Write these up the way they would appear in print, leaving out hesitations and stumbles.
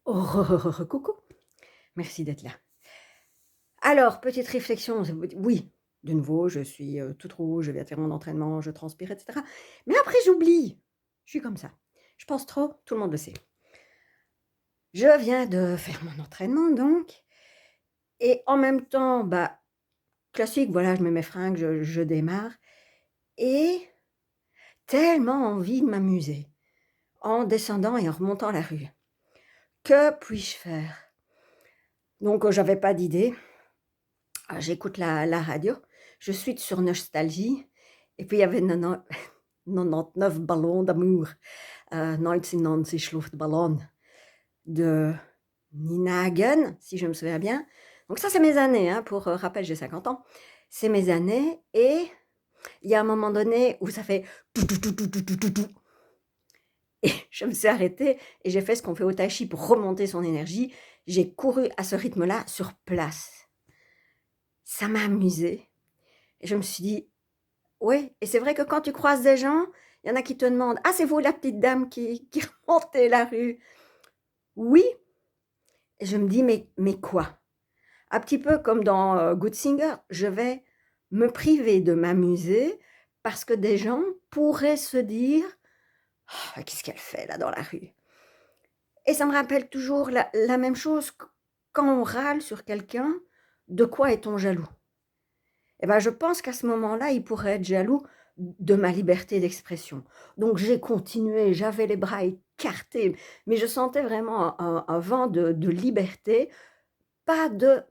Coucou, merci d'être là. Alors, petite réflexion, oui, de nouveau, je suis, toute rouge, je viens de faire mon entraînement, je transpire et cetera. Mais après j'oublie, je suis comme ça. Je pense trop, tout le monde le sait. Je viens de faire mon entraînement donc et en même temps, bah, classique, voilà, je mets mes fringues, je démarre et tellement envie de m'amuser en descendant et en remontant la rue. Que puis-je faire? Donc, j'avais pas d'idée. J'écoute la radio, je suis sur Nostalgie et puis il y avait 99 Ballons d'amour, 1990 Luftballon de Nina Hagen, si je me souviens bien. Donc ça, c'est mes années, hein, pour, rappel, j'ai 50 ans. C'est mes années et il y a un moment donné où ça fait tou tou tou tou tou tou tou tou et je me suis arrêtée et j'ai fait ce qu'on fait au tai chi pour remonter son énergie. J'ai couru à ce rythme-là sur place. Ça m'a amusée et je me suis dit: oui, et c'est vrai que quand tu croises des gens, il y en a qui te demandent: «Ah, c'est vous la petite dame qui remontez la rue?» «Oui», et je me dis: «Mais quoi?» Un petit peu comme dans, Good Singer, je vais me priver de m'amuser parce que des gens pourraient se dire: «Ah, qu'est-ce qu'elle fait là dans la rue?» Et ça me rappelle toujours la même chose quand on râle sur quelqu'un, de quoi est-on jaloux? Et ben, je pense qu'à ce moment-là, il pourrait être jaloux de ma liberté d'expression. Donc j'ai continué, j'avais les bras écartés, mais je sentais vraiment un vent de liberté, pas de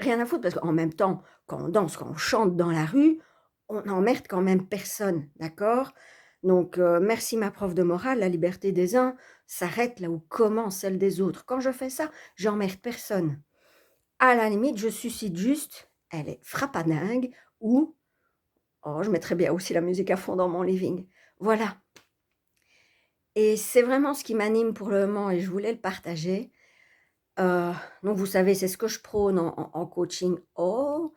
rien à foutre, parce qu'en même temps, quand on danse, quand on chante dans la rue, on n'emmerde quand même personne, d'accord? Donc merci ma prof de morale, la liberté des uns s'arrête là où commence celle des autres. Quand je fais ça, j'emmerde personne. À la limite, je suscite juste: «Elle est frappadingue» ou oh, je mettrais bien aussi la musique à fond dans mon living. Voilà, et c'est vraiment ce qui m'anime pour le moment et je voulais le partager. Heu, donc vous savez, c'est ce que je prône en coaching. Oh,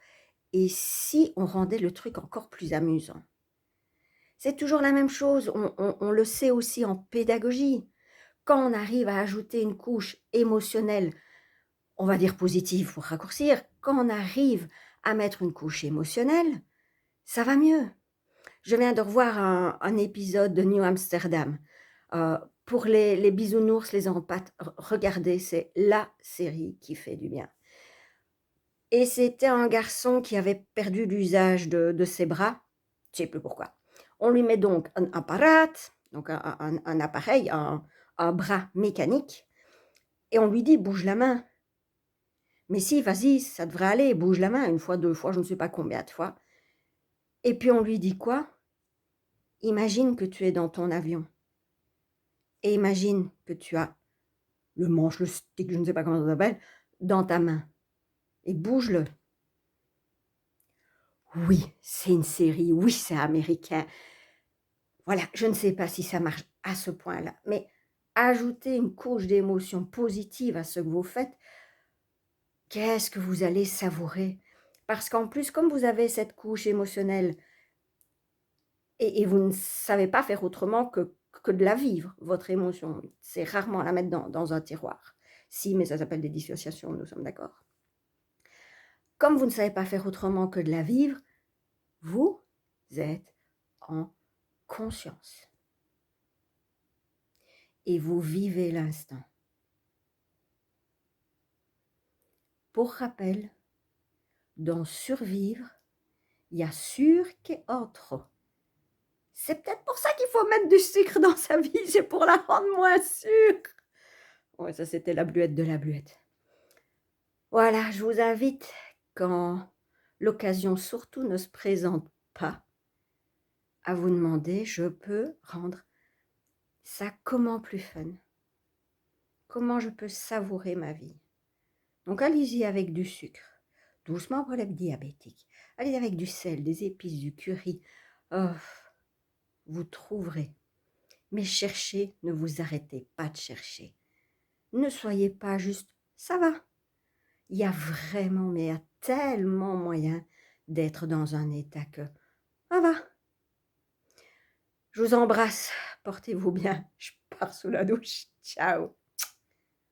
et si on rendait le truc encore plus amusant? C'est toujours la même chose, on le sait aussi en pédagogie. Quand on arrive à ajouter une couche émotionnelle, on va dire positive pour raccourcir, quand on arrive à mettre une couche émotionnelle, ça va mieux. Je viens de revoir un épisode de New Amsterdam. Pour les bisounours, les empâtes, regardez, c'est la série qui fait du bien, et c'était un garçon qui avait perdu l'usage de ses bras, je sais plus pourquoi. On lui met donc un appareil, donc un appareil, un bras mécanique, et on lui dit: «Bouge la main». «Mais si, vas-y, ça devrait aller, bouge la main», une fois, 2 fois, je ne sais pas combien de fois, et puis on lui dit quoi? «Imagine que tu es dans ton avion et imagine que tu as le manche, le stick, je ne sais pas comment ça s'appelle, dans ta main et bouge-le». Oui, c'est une série, oui, c'est américain. Voilà, je ne sais pas si ça marche à ce point-là, mais ajoutez une couche d'émotion positive à ce que vous faites, qu'est-ce que vous allez savourer? Parce qu'en plus, comme vous avez cette couche émotionnelle et vous ne savez pas faire autrement que de la vivre, votre émotion, c'est rarement la mettre dans un tiroir. Si, mais ça s'appelle des dissociations, nous sommes d'accord? Comme vous ne savez pas faire autrement que de la vivre, vous êtes en conscience et vous vivez l'instant. Pour rappel, dans survivre, il y a sûr et autre. C'est peut-être pour ça qu'il faut mettre du sucre dans sa vie, c'est pour la rendre moins sûre. Ouais, ça c'était la bluette de la bluette. Voilà, je vous invite, quand l'occasion surtout ne se présente pas, à vous demander: «Je peux rendre ça comment plus fun? Comment je peux savourer ma vie?» Donc allez-y avec du sucre, doucement pour les diabétiques. Allez avec du sel, des épices, du curry. Oh, vous trouverez. Mais cherchez, ne vous arrêtez pas de chercher. Ne soyez pas juste: «Ça va». Il y a vraiment, mais il y a tellement moyen d'être dans un état que: «Ça va». Je vous embrasse, portez-vous bien, je pars sous la douche. Ciao.